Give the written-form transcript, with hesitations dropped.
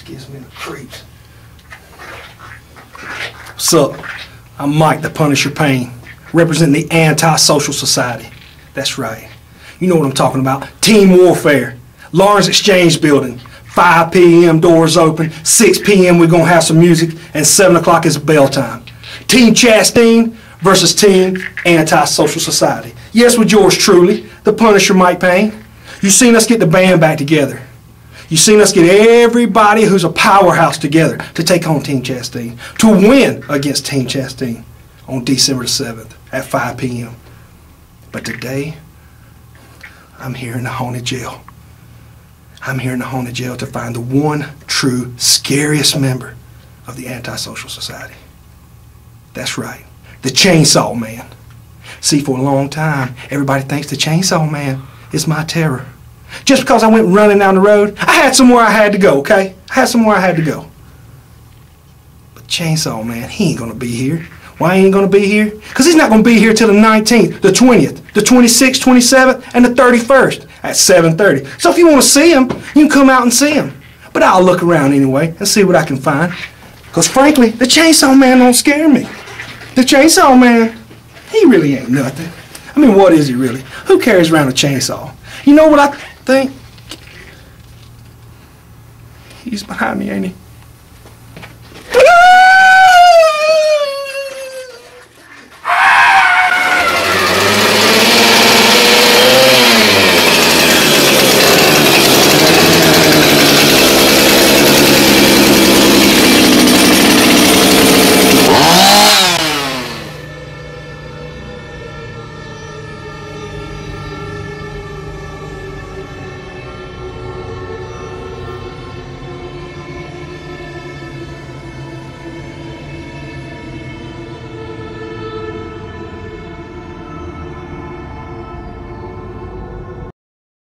Just gives me the creeps. What's up? I'm Mike, the Punisher Payne, representing the Anti-Social Society. That's right. You know what I'm talking about. Team warfare. Lawrence Exchange Building. 5 p.m. doors open. 6 p.m. we're going to have some music. And 7 o'clock is bell time. Team Chastain versus Team Anti-Social Society. Yes, with yours truly, the Punisher Mike Payne. You've seen us get the band back together. You've seen us get everybody who's a powerhouse together to take on Team Chastain, to win against Team Chastain on December the 7th at 5 p.m. But today, I'm here in the Haunted Jail. I'm here in the Haunted Jail to find the one true, scariest member of the Anti-Social Society. That's right, the Chainsaw Man. See, for a long time, everybody thinks the Chainsaw Man is my terror. Just because I went running down the road, I had somewhere I had to go, okay? I had somewhere I had to go. But Chainsaw Man, he ain't gonna be here. Why he ain't gonna be here? Because he's not gonna be here till the 19th, the 20th, the 26th, 27th, and the 31st at 7:30. So if you want to see him, you can come out and see him. But I'll look around anyway and see what I can find. Because frankly, the Chainsaw Man don't scare me. The Chainsaw Man, he really ain't nothing. I mean, what is he really? Who carries around a chainsaw? You know what I think? He's behind me, ain't he?